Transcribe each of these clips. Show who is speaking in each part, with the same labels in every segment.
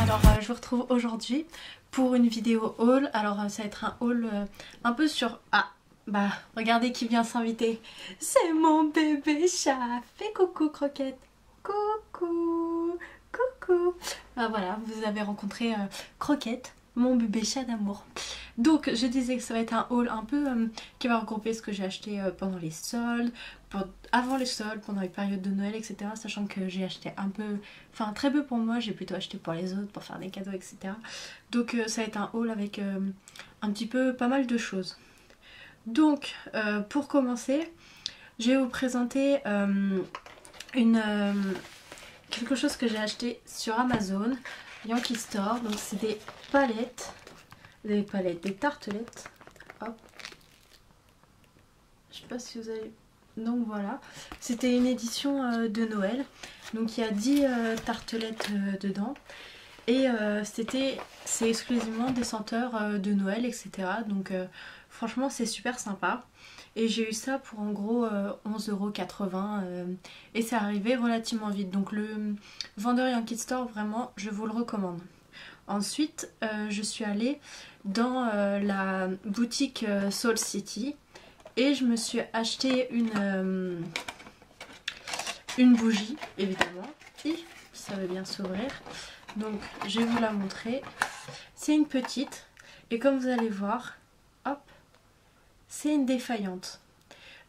Speaker 1: Alors je vous retrouve aujourd'hui pour une vidéo haul. Alors ça va être un haul un peu sur... Ah bah regardez qui vient s'inviter. C'est mon bébé chat. Fais coucou Croquette. Coucou. Coucou. Ah voilà, vous avez rencontré Croquette, mon bébé chat d'amour. Donc je disais que ça va être un haul un peu qui va regrouper ce que j'ai acheté pendant les soldes, avant les soldes, pendant les périodes de Noël, etc. Sachant que j'ai acheté un peu, enfin très peu pour moi, j'ai plutôt acheté pour les autres, pour faire des cadeaux, etc. Donc ça va être un haul avec un petit peu pas mal de choses. Donc pour commencer, je vais vous présenter quelque chose que j'ai acheté sur Amazon, Yankee Store. Donc c'est des palettes. Des tartelettes. Hop. Je sais pas si vous avez... Donc voilà. C'était une édition de Noël. Donc il y a 10 tartelettes dedans. Et c'est exclusivement des senteurs de Noël, etc. Donc franchement c'est super sympa. Et j'ai eu ça pour en gros 11,80 €. Et c'est arrivé relativement vite. Donc le vendeur Yankee Store, vraiment, je vous le recommande. Ensuite, je suis allée dans la boutique Soul City et je me suis acheté une bougie, évidemment. Et ça va bien s'ouvrir. Donc, je vais vous la montrer. C'est une petite et comme vous allez voir, hop, c'est une défaillante.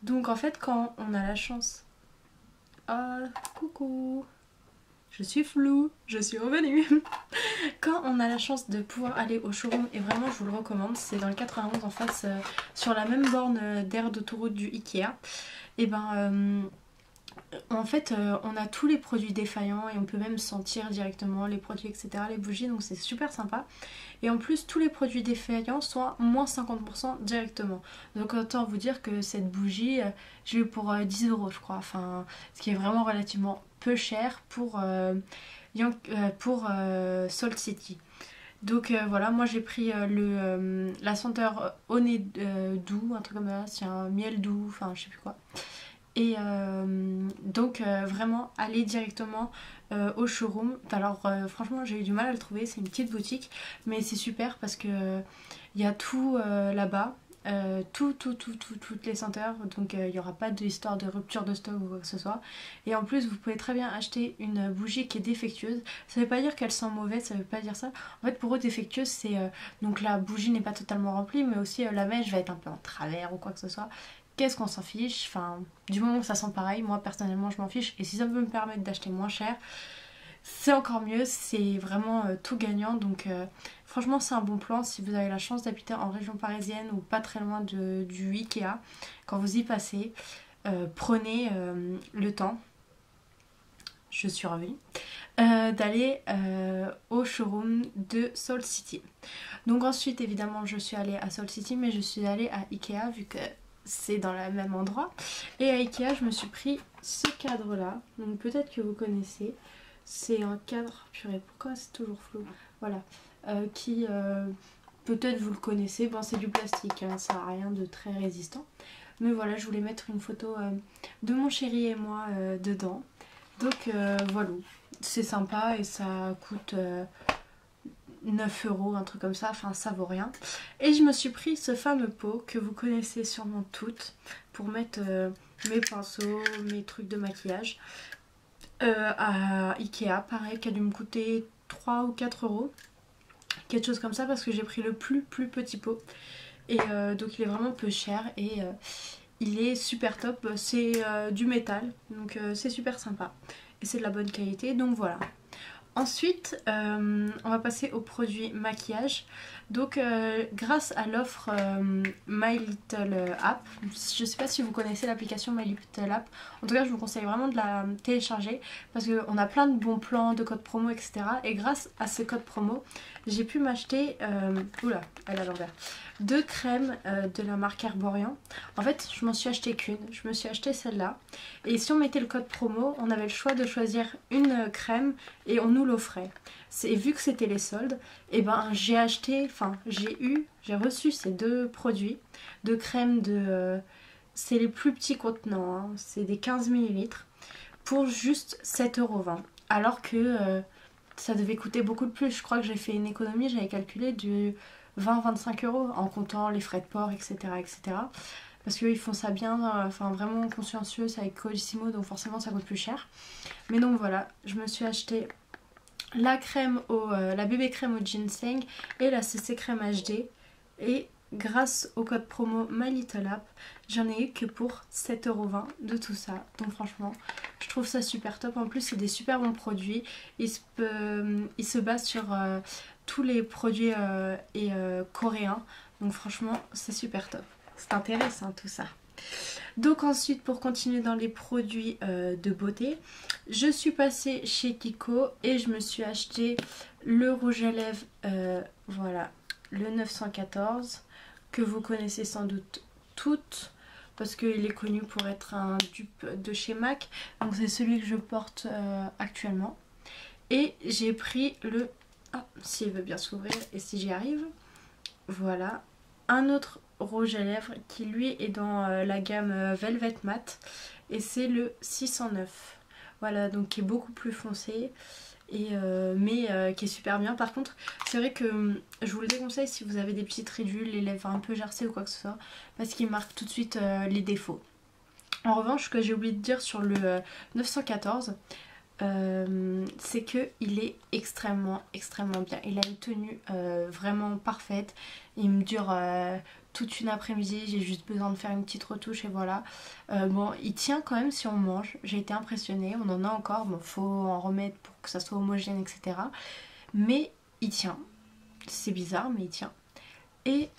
Speaker 1: Donc, en fait, quand on a la chance... Ah, coucou! Je suis floue, je suis revenue. Quand on a la chance de pouvoir aller au showroom, et vraiment je vous le recommande, c'est dans le 91 en face, sur la même borne d'aire d'autoroute du Ikea. Et ben en fait on a tous les produits défaillants et on peut même sentir directement les produits, etc., les bougies, donc c'est super sympa. Et en plus tous les produits défaillants sont à moins 50% directement. Donc autant vous dire que cette bougie, j'ai eu pour 10 € je crois, enfin ce qui est vraiment relativement peu cher pour Soul City. Donc voilà, moi j'ai pris la senteur au nez doux, un truc comme ça, c'est un miel doux, enfin je sais plus quoi. Et donc vraiment aller directement au showroom. Alors franchement j'ai eu du mal à le trouver, c'est une petite boutique, mais c'est super parce que il y a tout là-bas. Toutes les senteurs, donc il n'y aura pas d'histoire de rupture de stock ou quoi que ce soit. Et en plus vous pouvez très bien acheter une bougie qui est défectueuse. Ça veut pas dire qu'elle sent mauvais, ça veut pas dire ça. En fait pour eux défectueuse c'est donc la bougie n'est pas totalement remplie, mais aussi la mèche va être un peu en travers ou quoi que ce soit. Qu'est-ce qu'on s'en fiche, enfin du moment que ça sent pareil, moi personnellement je m'en fiche. Et si ça peut me permettre d'acheter moins cher, c'est encore mieux, c'est vraiment tout gagnant. Donc franchement c'est un bon plan si vous avez la chance d'habiter en région parisienne ou pas très loin du Ikea. Quand vous y passez, prenez le temps, je suis revenue, d'aller au showroom de Soul City. Donc ensuite évidemment je suis allée à Soul City, mais je suis allée à Ikea vu que c'est dans le même endroit. Et à Ikea je me suis pris ce cadre là, donc peut-être que vous connaissez. C'est un cadre, purée, pourquoi c'est toujours flou? Voilà, qui peut-être vous le connaissez, bon c'est du plastique, hein, ça n'a rien de très résistant. Mais voilà, je voulais mettre une photo de mon chéri et moi dedans. Donc voilà, c'est sympa et ça coûte 9 €, un truc comme ça, enfin ça vaut rien. Et je me suis pris ce fameux pot que vous connaissez sûrement toutes pour mettre mes pinceaux, mes trucs de maquillage. À Ikea, pareil, qui a dû me coûter 3 ou 4 €, quelque chose comme ça, parce que j'ai pris le plus petit pot. Et donc il est vraiment peu cher et il est super top. C'est du métal, donc c'est super sympa et c'est de la bonne qualité, donc voilà. Ensuite on va passer aux produits maquillage. Donc grâce à l'offre My Little App, je sais pas si vous connaissez l'application My Little App, en tout cas je vous conseille vraiment de la télécharger parce qu'on a plein de bons plans, de codes promo, etc. Et grâce à ces codes promo j'ai pu m'acheter, oula elle est à l'envers, 2 crèmes de la marque Herborian. En fait je m'en suis acheté qu'une, je me suis acheté celle-là. Et si on mettait le code promo, on avait le choix de choisir une crème et on nous l'offrait. Et vu que c'était les soldes, et ben j'ai acheté, enfin j'ai reçu ces 2 produits, 2 crèmes de... c'est les plus petits contenants, hein, c'est des 15 ml, pour juste 7,20 €. Alors que ça devait coûter beaucoup de plus. Je crois que j'ai fait une économie, j'avais calculé du 20-25 € en comptant les frais de port, etc. etc. Parce qu'eux ils font ça bien, enfin vraiment consciencieux, c'est avec Colissimo, donc forcément ça coûte plus cher. Mais donc voilà, je me suis acheté la crème la bébé crème au ginseng et la CC crème HD. Et grâce au code promo My Little App, j'en ai eu que pour 7,20 € de tout ça. Donc franchement, je trouve ça super top. En plus, c'est des super bons produits. Il se base sur tous les produits coréens. Donc franchement, c'est super top. C'est intéressant tout ça. Donc ensuite, pour continuer dans les produits de beauté, je suis passée chez Kiko et je me suis acheté le rouge à lèvres, voilà, le 914, que vous connaissez sans doute toutes, parce qu'il est connu pour être un dupe de chez MAC. Donc c'est celui que je porte actuellement. Et j'ai pris le... Ah, s'il veut bien s'ouvrir et si j'y arrive. Voilà, un autre rouge à lèvres qui lui est dans la gamme Velvet Matte et c'est le 609. Voilà, donc qui est beaucoup plus foncé et mais qui est super bien. Par contre, c'est vrai que je vous le déconseille si vous avez des petites ridules, les lèvres un peu gercées ou quoi que ce soit, parce qu'il marque tout de suite les défauts. En revanche, ce que j'ai oublié de dire sur le 914, c'est que il est extrêmement bien. Il a une tenue vraiment parfaite. Il me dure toute une après-midi. J'ai juste besoin de faire une petite retouche et voilà. Bon, il tient quand même si on mange. J'ai été impressionnée. On en a encore. Bon, faut en remettre pour que ça soit homogène, etc. Mais il tient. C'est bizarre, mais il tient. Et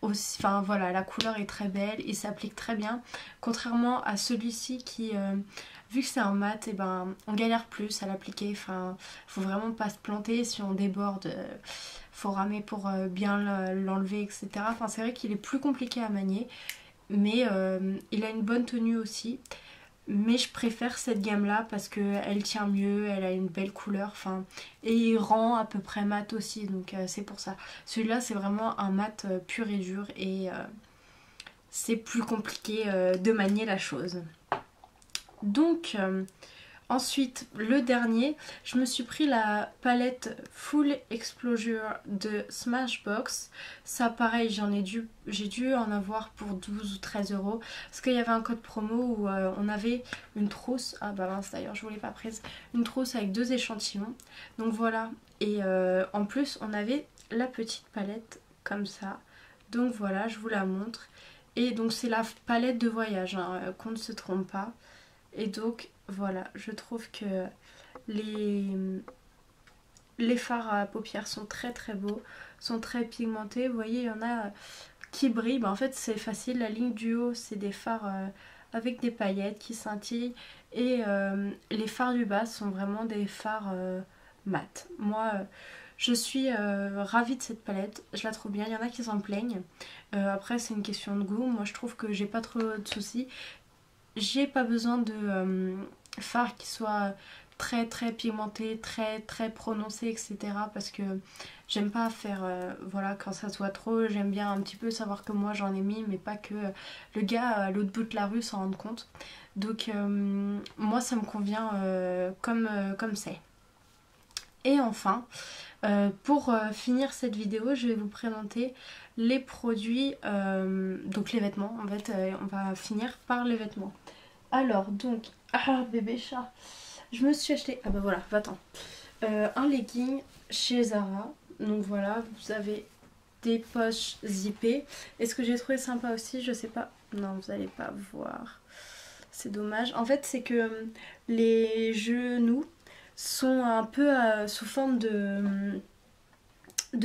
Speaker 1: aussi, enfin voilà, la couleur est très belle. Il s'applique très bien. Contrairement à celui-ci qui... vu que c'est un mat, et ben, on galère plus à l'appliquer. Enfin, faut vraiment pas se planter. Si on déborde, faut ramer pour bien l'enlever, etc. Enfin, c'est vrai qu'il est plus compliqué à manier. Mais il a une bonne tenue aussi. Mais je préfère cette gamme-là parce qu'elle tient mieux, elle a une belle couleur. Enfin, et il rend à peu près mat aussi. Donc c'est pour ça. Celui-là, c'est vraiment un mat pur et dur. Et c'est plus compliqué de manier la chose. Donc ensuite le dernier, je me suis pris la palette Full Exposure de Smashbox. Ça pareil, j'ai dû en avoir pour 12 ou 13 € parce qu'il y avait un code promo où on avait une trousse, ah bah mince d'ailleurs je ne l'ai pas prise, une trousse avec 2 échantillons. Donc voilà, et en plus on avait la petite palette comme ça. Donc voilà, je vous la montre. Et donc c'est la palette de voyage, hein, qu'on ne se trompe pas. Et donc voilà, je trouve que les fards à paupières sont très beaux, sont très pigmentés. Vous voyez, il y en a qui brillent. En fait c'est facile, la ligne du haut c'est des fards avec des paillettes qui scintillent. Et les fards du bas sont vraiment des fards mat. Moi je suis ravie de cette palette, je la trouve bien. Il y en a qui s'en plaignent. Après c'est une question de goût, moi je trouve que j'ai pas trop de soucis. J'ai pas besoin de fards qui soient très pigmentés, très prononcés, etc. Parce que j'aime pas faire, voilà, quand ça soit trop. J'aime bien un petit peu savoir que moi j'en ai mis, mais pas que le gars à l'autre bout de la rue s'en rende compte. Donc moi ça me convient comme c'est. Et enfin, pour finir cette vidéo, je vais vous présenter les produits, donc les vêtements. En fait, on va finir par les vêtements. Alors, donc, ah bébé chat, je me suis acheté, ah bah voilà, va-t'en, un legging chez Zara. Donc voilà, vous avez des poches zippées. Et ce que j'ai trouvé sympa aussi, je sais pas, non vous allez pas voir, c'est dommage. En fait, c'est que les genoux sont un peu sous forme de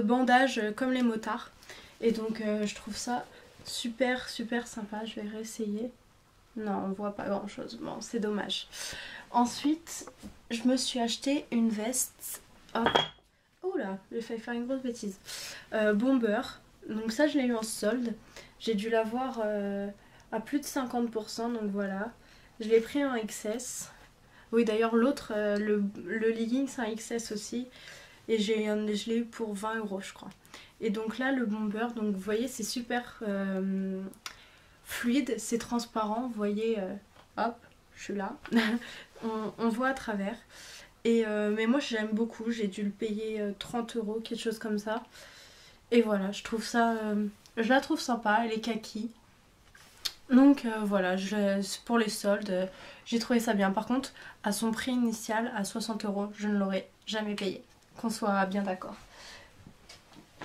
Speaker 1: bandage comme les motards. Et donc je trouve ça super sympa. Je vais réessayer. Non, on voit pas grand chose. Bon, c'est dommage. Ensuite, je me suis acheté une veste. Hop. Oh là, j'ai failli faire une grosse bêtise. Bomber. Donc ça, je l'ai eu en solde. J'ai dû l'avoir à plus de 50%. Donc voilà. Je l'ai pris en XS. Oui, d'ailleurs, l'autre, le legging, c'est un XS aussi. Et je l'ai eu pour 20 €, je crois. Et donc là, le bomber, donc vous voyez, c'est super fluide, c'est transparent. Vous voyez, hop, je suis là. on voit à travers. Mais moi j'aime beaucoup, j'ai dû le payer 30 euros, quelque chose comme ça. Et voilà, je trouve ça, je la trouve sympa, elle est kaki. Donc voilà, pour les soldes, j'ai trouvé ça bien. Par contre, à son prix initial, à 60 euros, je ne l'aurais jamais payé. Qu'on soit bien d'accord.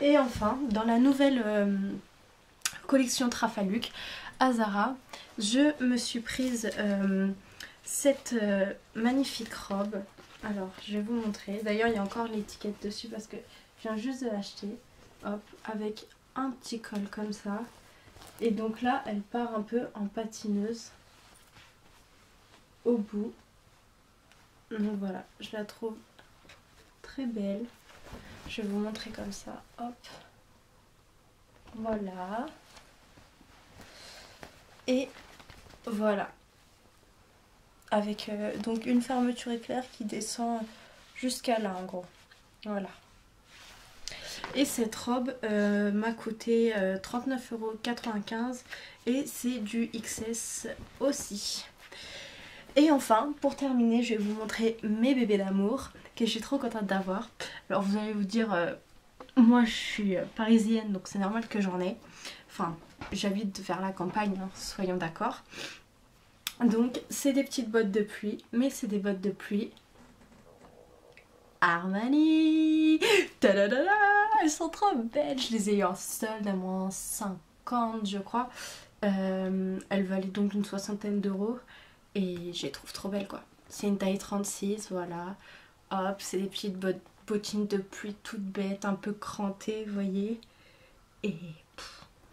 Speaker 1: Et enfin, dans la nouvelle collection Trafaluc à Zara, je me suis prise cette magnifique robe. Alors, je vais vous montrer. D'ailleurs, il y a encore l'étiquette dessus parce que je viens juste de l'acheter. Hop, avec un petit col comme ça. Et donc là, elle part un peu en patineuse au bout. Donc voilà, je la trouve très belle. Je vais vous montrer comme ça. Hop. Voilà. Et voilà. Avec donc une fermeture éclair qui descend jusqu'à là en gros. Voilà. Et cette robe m'a coûté 39,95 € et c'est du XS aussi. Et enfin, pour terminer, je vais vous montrer mes bébés d'amour que je suis trop contente d'avoir. Alors vous allez vous dire, moi je suis parisienne donc c'est normal que j'en ai. Enfin, j'habite vers la campagne, hein, soyons d'accord. Donc c'est des petites bottes de pluie, mais c'est des bottes de pluie Armani. Tadadada, elles sont trop belles. Je les ai eu en solde à moins 50 je crois. Elles valaient donc une soixantaine d'euros. Et je les trouve trop belles quoi. C'est une taille 36, voilà. Hop, c'est des petites bottines de pluie toutes bêtes, un peu crantées, vous voyez. Et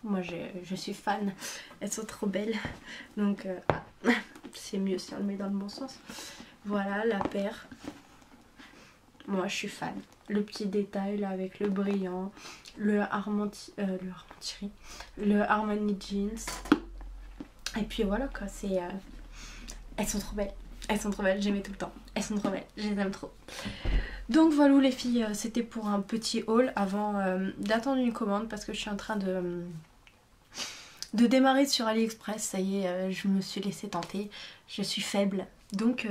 Speaker 1: moi je suis fan. Elles sont trop belles. Donc c'est mieux si on le met dans le bon sens. Voilà la paire. Moi je suis fan. Le petit détail là avec le brillant, le Armani jeans. Et puis voilà quoi, c'est... elles sont trop belles. Elles sont trop belles, j'aimais tout le temps. Elles sont trop belles, je les aime trop. Donc voilà les filles, c'était pour un petit haul avant d'attendre une commande parce que je suis en train de démarrer sur AliExpress. Ça y est, je me suis laissée tenter. Je suis faible. Donc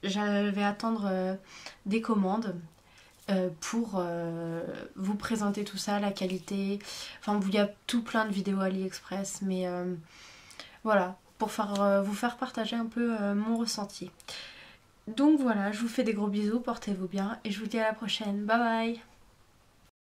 Speaker 1: je vais attendre des commandes pour vous présenter tout ça, la qualité. Enfin, il y a tout plein de vidéos AliExpress, mais voilà, pour vous faire partager un peu mon ressenti. Donc voilà, je vous fais des gros bisous, portez-vous bien et je vous dis à la prochaine. Bye bye!